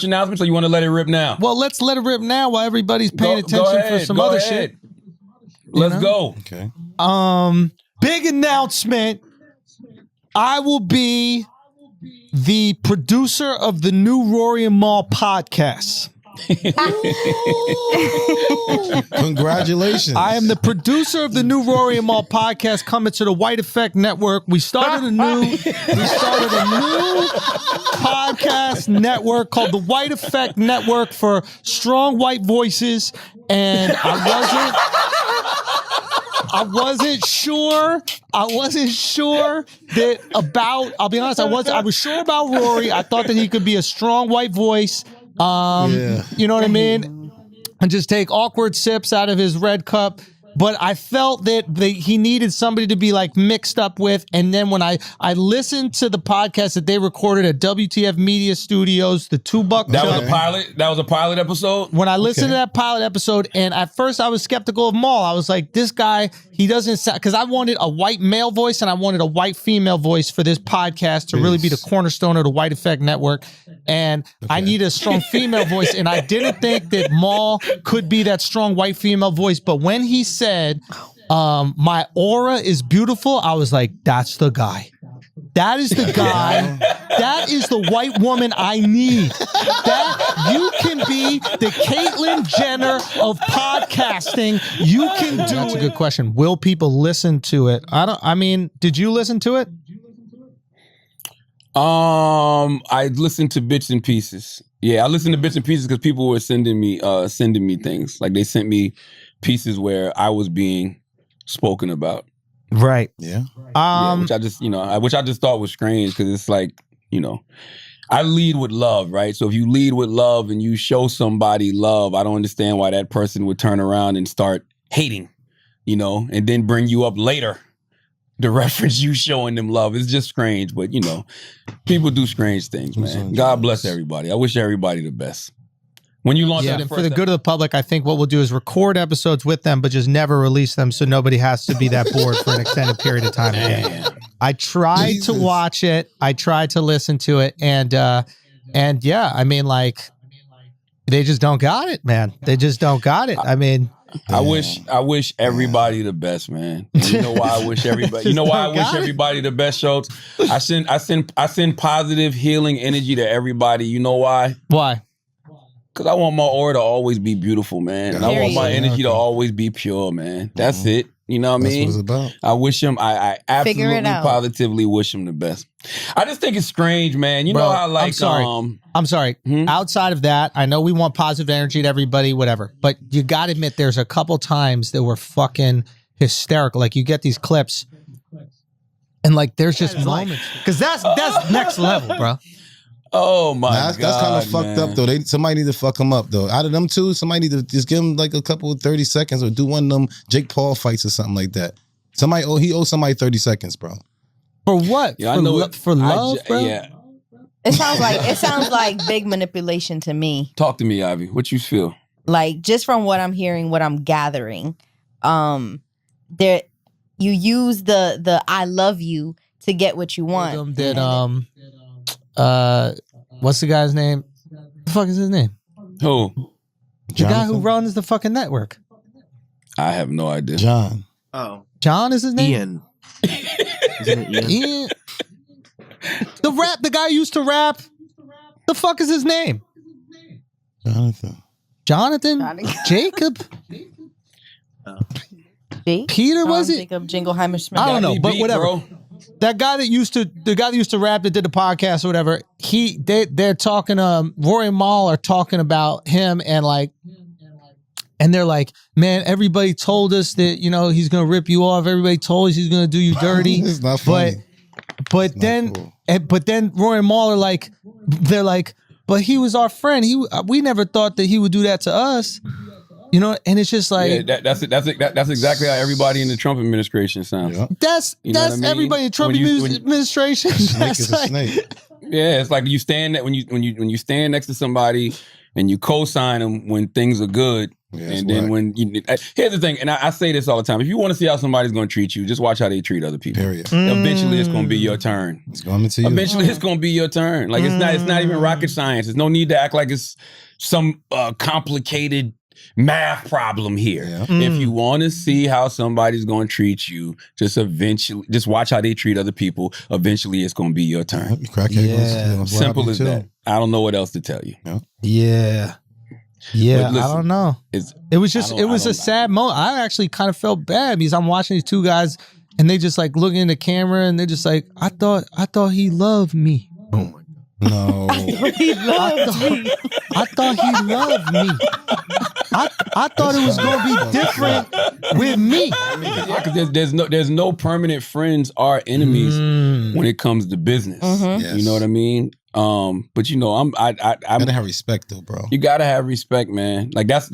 announcements, or you want to let it rip now? Well, let's let it rip now while everybody's paying attention for some other shit. Let's go. Okay. Big announcement. I will be the producer of the new Rory and Mal podcast. Congratulations. I am the producer of the new Rory and Mal podcast coming to the White Effect Network. We started a new podcast network called the White Effect Network for strong white voices, and I wasn't sure that about, I'll be honest, I was sure about Rory. I thought that he could be a strong white voice. You know what I mean? And just take awkward sips out of his red cup. But I felt that he needed somebody to be like mixed up with. And then when I listened to the podcast that they recorded at WTF Media Studios, the $2 That was a pilot. That was a pilot episode. When I listened to that pilot episode, and at first I was skeptical of Mal. I was like, this guy, he doesn't sound, because I wanted a white male voice and I wanted a white female voice for this podcast to really be the cornerstone of the White Effect Network. And I need a strong female voice. And I didn't think that Mal could be that strong white female voice. But when he said, my aura is beautiful, I was like, that's the guy. That is the guy. That is the white woman I need. That you can be the Caitlyn Jenner of podcasting. You can do That's a good question. Will people listen to it? I mean, did you listen to it? I listened to bits and pieces. Yeah, I listened to bits and pieces because people were sending me things. Like they sent me pieces where I was being spoken about. Right. Yeah. Which I just thought was strange because it's like, I lead with love, right? So if you lead with love and you show somebody love, I don't understand why that person would turn around and start hating, and then bring you up later to reference you showing them love. It's just strange, but people do strange things, man. God bless everybody. I wish everybody the best. When you launch that for the good of the public, I think what we'll do is record episodes with them, but just never release them so nobody has to be that bored for an extended period of time. I tried to watch it. I tried to listen to it. And yeah, I mean, like, they just don't got it, man. They just don't got it. I mean... I wish everybody the best, man. And you know why I wish everybody? You know why I wish everybody the best, Schultz? I send positive healing energy to everybody. You know why? Why? Because I want my aura to always be beautiful, man, and I want my energy to always be pure, man. That's it. You know what I mean? That's what it's about. I wish him. I absolutely positively wish him the best. I just think it's strange, man. You know how like I'm sorry. Outside of that, I know we want positive energy to everybody, whatever. But you got to admit, there's a couple times that were fucking hysterical. Like you get these clips, and like there's just moments because that's next level, bro. Oh my God, that's kind of fucked up though. Somebody need to fuck him up though. Out of them two, somebody need to just give him like a couple of 30 seconds or do one of them Jake Paul fights or something like that. He owes somebody 30 seconds, bro. For what? Yeah, for love, bro. Yeah. It sounds like big manipulation to me. Talk to me, Ivy. What you feel? Like just from what I'm hearing, what I'm gathering, there you use the I love you to get what you want. What's the guy's name? The fuck is his name? Who? The guy who runs the fucking network. I have no idea. John. Oh. John is his name? Ian. Isn't it Ian? The guy who used to rap. The fuck is his name? Jonathan? Jacob? Peter, was it? Jacob Jingleheimer Smith. I don't know, but whatever. Bro. The guy that used to rap that did the podcast or whatever, they're talking, Rory Mal are talking about him and they're like, man, everybody told us that, he's going to rip you off. Everybody told us he's going to do you dirty. It's not funny. But then Rory Mal they're like, but he was our friend. We never thought that he would do that to us. And it's just like that's exactly how everybody in the Trump administration sounds. Yeah. That's everybody in the Trump administration. Snake is a snake. Yeah, it's like you stand when you stand next to somebody and you co-sign them when things are good, Yeah, and then when here's the thing, and I say this all the time: if you want to see how somebody's going to treat you, just watch how they treat other people. Period. Eventually, it's going to be your turn. It's coming to you. Eventually, it's going to be your turn. Like it's not even rocket science. There's no need to act like it's some complicated math problem here. Yeah. If you want to see how somebody's going to treat you, just watch how they treat other people. Eventually, it's going to be your turn. Crackhead Simple as that. I don't know what else to tell you. Yeah. Yeah, But listen, I don't know. It was a sad moment. I actually kind of felt bad because I'm watching these two guys and they just like looking in the camera and they're just like, I thought he loved me. Oh my God. No. He loved me. I thought he loved me. I thought it was gonna be different with me. Because there's no permanent friends or enemies when it comes to business. Yes. You know what I mean? But you know, I'm gotta have respect though, bro. You gotta have respect, man. Like that's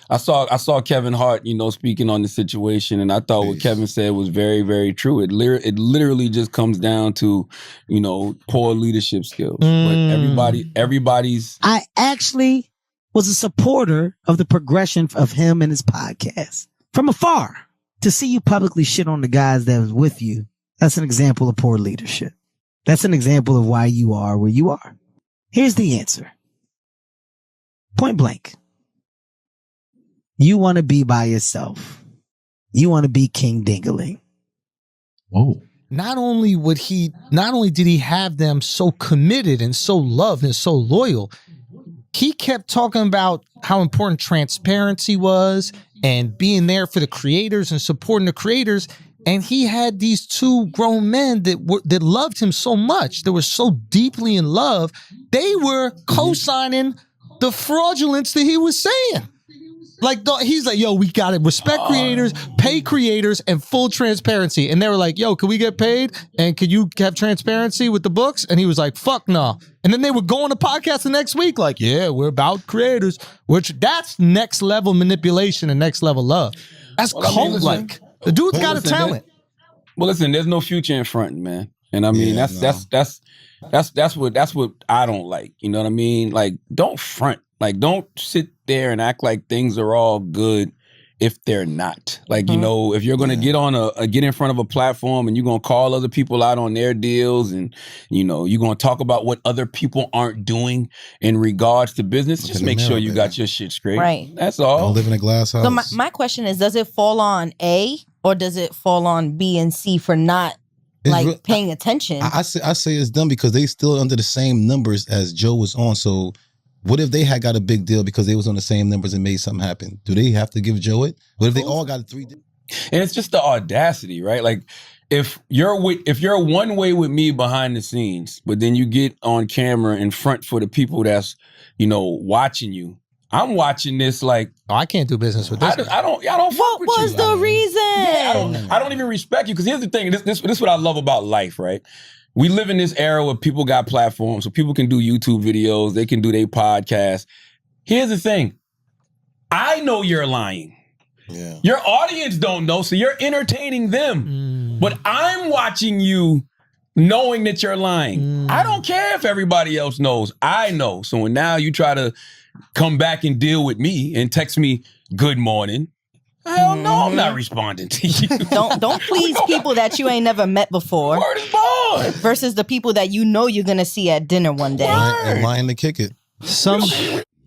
I saw Kevin Hart, you know, speaking on the situation, and I thought what Kevin said was very, very true. It literally just comes down to, you know, poor leadership skills. But everybody's I actually was a supporter of the progression of him and his podcast. From afar, to see you publicly shit on the guys that was with you, that's an example of poor leadership. That's an example of why you are where you are. Here's the answer. Point blank. You want to be by yourself. You want to be King Dingaling. Whoa. Not only did he have them so committed and so loved and so loyal, he kept talking about how important transparency was and being there for the creators and supporting the creators. And he had these two grown men that loved him so much, that were so deeply in love, they were co-signing the fraudulence that he was saying. Like, he's like, yo, we got to respect creators, pay creators, and full transparency. And they were like, yo, can we get paid? And could you have transparency with the books? And he was like, fuck no. And then they would go on the podcast the next week like, yeah, we're about creators, which that's next level manipulation and next level love. That's cult-like. The dude's got a talent. Well, listen, there's no future in fronting, man. And I mean, that's what I don't like. You know what I mean? Like, don't front. Like, don't sit there and act like things are all good if they're not. Like, you know, if you're going to get in front of a platform and you're going to call other people out on their deals and, you know, you're going to talk about what other people aren't doing in regards to business, just make sure you got your shit straight. Right. That's all. Don't live in a glass house. So my question is, does it fall on A or does it fall on B and C for not paying attention? I say it's them because they still under the same numbers as Joe was on. So what if they had got a big deal because they was on the same numbers and made something happen? Do they have to give Joe it? What if they all got a 3? And it's just the audacity, right? Like, if you're one way with me behind the scenes, but then you get on camera in front for the people that's, you know, watching you. I'm watching this like, oh, I can't do business with this. I don't fuck with you. What was the reason? Yeah, I don't even respect you, because here's the thing. This is what I love about life, right? We live in this era where people got platforms, so people can do YouTube videos, they can do their podcasts. Here's the thing. I know you're lying. Yeah. Your audience don't know, so you're entertaining them. But I'm watching you knowing that you're lying. I don't care if everybody else knows. I know. So when now you try to come back and deal with me and text me, good morning, hell no, I'm not responding to you. Don't please people that you ain't never met before. Word is born. Versus the people that you know you're gonna see at dinner one day. And lying to kick it.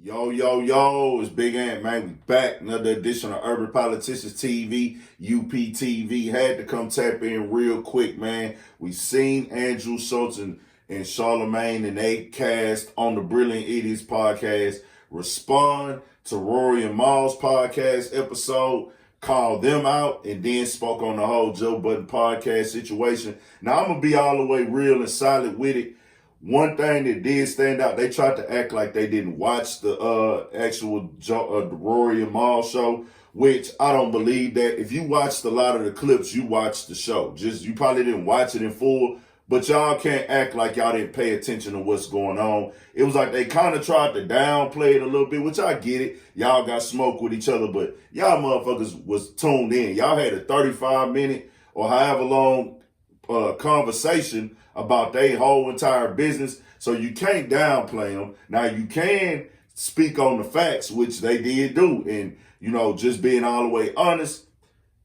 Yo, it's Big Ant, man. We back. Another edition of Urban Politicians TV, UPTV. Had to come tap in real quick, man. We seen Andrew Schultz and Charlamagne and they cast on the Brilliant Idiots podcast respond to Rory and Mals podcast episode, called them out, and then spoke on the whole Joe Budden podcast situation. Now, I'm going to be all the way real and solid with it. One thing that did stand out, they tried to act like they didn't watch the actual the Rory and Mal show, which I don't believe that. If you watched a lot of the clips, you watched the show. Just, you probably didn't watch it in full, but y'all can't act like y'all didn't pay attention to what's going on. It was like they kind of tried to downplay it a little bit, which I get it. Y'all got smoke with each other, but y'all motherfuckers was tuned in. Y'all had a 35-minute or however long conversation about their whole entire business, so you can't downplay them. Now, you can speak on the facts, which they did do. And, you know, just being all the way honest,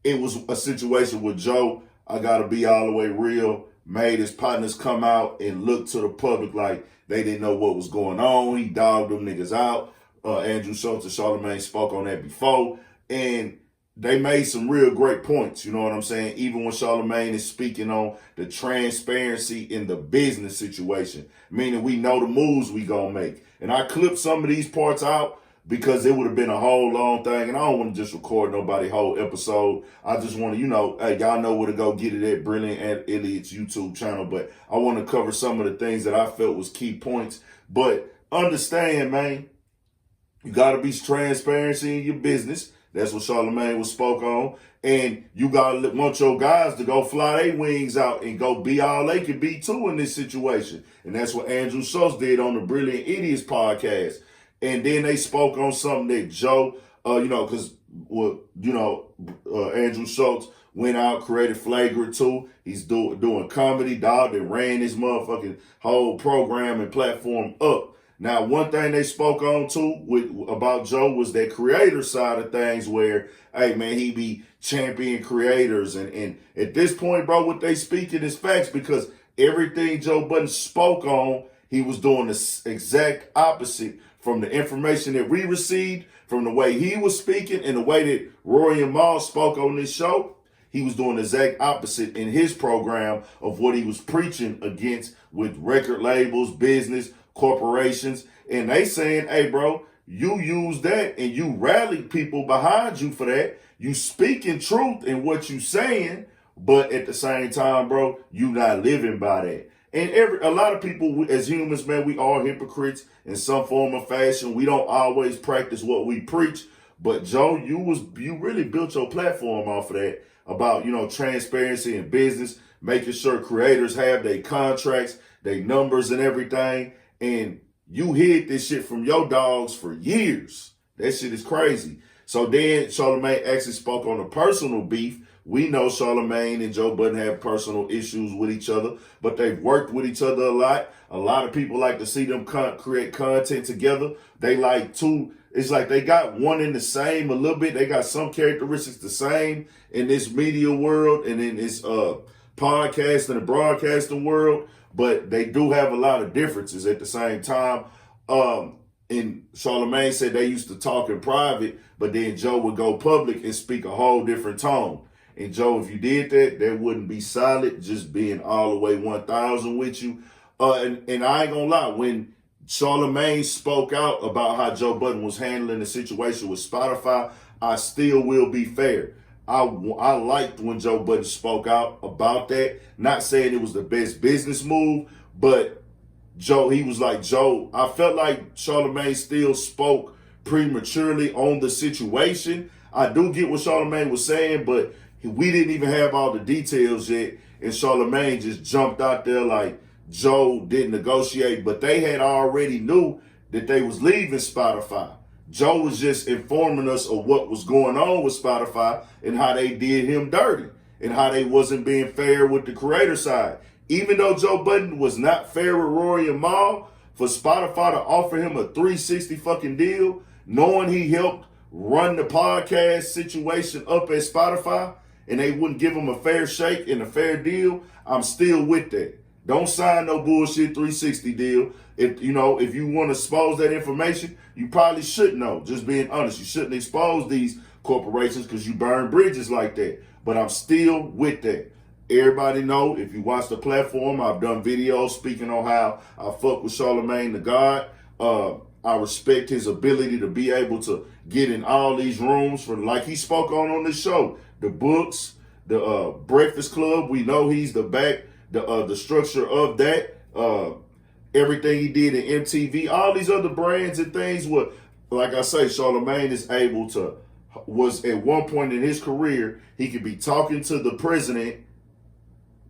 it was a situation with Joe, I got to be all the way real, made his partners come out and look to the public like they didn't know what was going on. He dogged them niggas out. Andrew Schultz and Charlamagne spoke on that before. And they made some real great points, you know what I'm saying? Even when Charlamagne is speaking on the transparency in the business situation, meaning we know the moves we gonna make. And I clipped some of these parts out because it would have been a whole long thing, and I don't want to just record nobody whole episode. I just want to, you know, hey, y'all know where to go get it at Brilliant and Elliot's YouTube channel, but I want to cover some of the things that I felt was key points. But understand, man, you got to be transparency in your business. That's what Charlamagne was spoke on. And you got to want your guys to go fly their wings out and go be all they can be too in this situation. And that's what Andrew Schultz did on the Brilliant Idiots podcast. And then they spoke on something that Joe, you know, because, well, you know, Andrew Schultz went out, created Flagrant 2. He's doing comedy, dog, that ran his motherfucking whole program and platform up. Now, one thing they spoke on too about Joe was that creator side of things where, hey man, he be champion creators. And at this point, bro, what they speaking is facts because everything Joe Budden spoke on, he was doing the exact opposite from the information that we received, from the way he was speaking and the way that Rory Mal spoke on this show. He was doing the exact opposite in his program of what he was preaching against with record labels, business, corporations. And they saying, hey, bro, you use that and you rallied people behind you for that. You speaking truth in what you saying, but at the same time, bro, you not living by that. And a lot of people as humans, man, we are hypocrites in some form or fashion. We don't always practice what we preach. But Joe, you really built your platform off of that about, you know, transparency in business, making sure creators have their contracts, their numbers and everything. And you hid this shit from your dogs for years. That shit is crazy. So then Charlamagne actually spoke on a personal beef. We know Charlamagne and Joe Budden have personal issues with each other, but they've worked with each other a lot. A lot of people like to see them create content together. They like to, it's like they got one in the same a little bit. They got some characteristics the same in this media world and in this podcast and the broadcasting world, but they do have a lot of differences at the same time. And Charlamagne said they used to talk in private, but then Joe would go public and speak a whole different tone. And Joe, if you did that, that wouldn't be solid, just being all the way 1,000 with you. And I ain't gonna lie, when Charlamagne spoke out about how Joe Budden was handling the situation with Spotify, I still will be fair. I liked when Joe Budden spoke out about that. Not saying it was the best business move, but Joe, he was like, Joe, I felt like Charlamagne still spoke prematurely on the situation. I do get what Charlamagne was saying, but we didn't even have all the details yet. And Charlamagne just jumped out there like Joe didn't negotiate, but they had already knew that they was leaving Spotify. Joe was just informing us of what was going on with Spotify and how they did him dirty and how they wasn't being fair with the creator side. Even though Joe Budden was not fair with Rory and Mal, for Spotify to offer him a 360 fucking deal, knowing he helped run the podcast situation up at Spotify and they wouldn't give him a fair shake and a fair deal, I'm still with that. Don't sign no bullshit 360 deal. If you want to expose that information, you probably should know. Just being honest, you shouldn't expose these corporations because you burn bridges like that. But I'm still with that. Everybody know, if you watch the platform, I've done videos speaking on how I fuck with Charlamagne the God. I respect his ability to be able to get in all these rooms for, like he spoke on this show, the books, the Breakfast Club. We know he's the structure of that. Everything he did in MTV, all these other brands and things. What, like I say, Charlamagne is able to, was at one point in his career, he could be talking to the president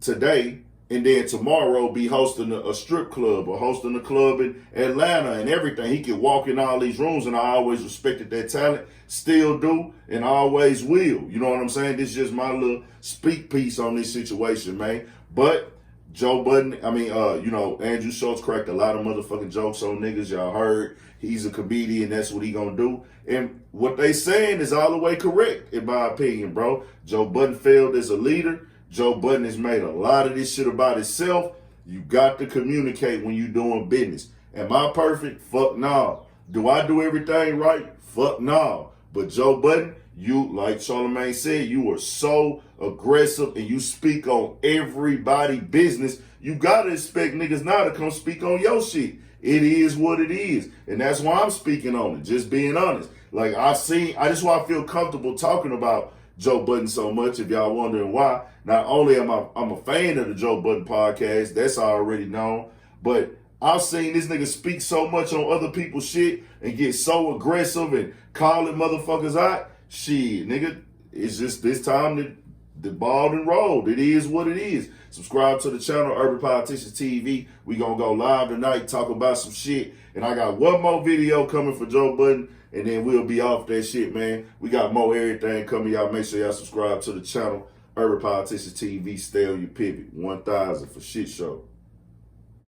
today and then tomorrow be hosting a strip club or hosting a club in Atlanta and everything. He could walk in all these rooms, and I always respected that talent, still do, and always will. You know what I'm saying? This is just my little speak piece on this situation, man. But Joe Budden, Andrew Schultz cracked a lot of motherfucking jokes on niggas. Y'all heard he's a comedian. That's what he gonna do. And what they saying is all the way correct, in my opinion, bro. Joe Budden failed as a leader. Joe Budden has made a lot of this shit about himself. You got to communicate when you doing business. Am I perfect? Fuck no. Do I do everything right? Fuck no. But Joe Budden, you, like Charlamagne said, you are so aggressive and you speak on everybody business. You gotta expect niggas now to come speak on your shit. It is what it is. And that's why I'm speaking on it, just being honest. Like that's why I feel comfortable talking about Joe Budden so much, if y'all wondering why. Not only am I'm a fan of the Joe Budden podcast, that's already known, but I've seen this nigga speak so much on other people's shit and get so aggressive and calling motherfuckers out. Shit, nigga, it's just this time that the ball done rolled. It is what it is. Subscribe to the channel, Urban Politicians TV. We gonna go live tonight, talk about some shit. And I got one more video coming for Joe Budden, and then we'll be off that shit, man. We got more everything coming. Y'all make sure y'all subscribe to the channel, Urban Politicians TV. Stay on your pivot. 1,000 for shit show.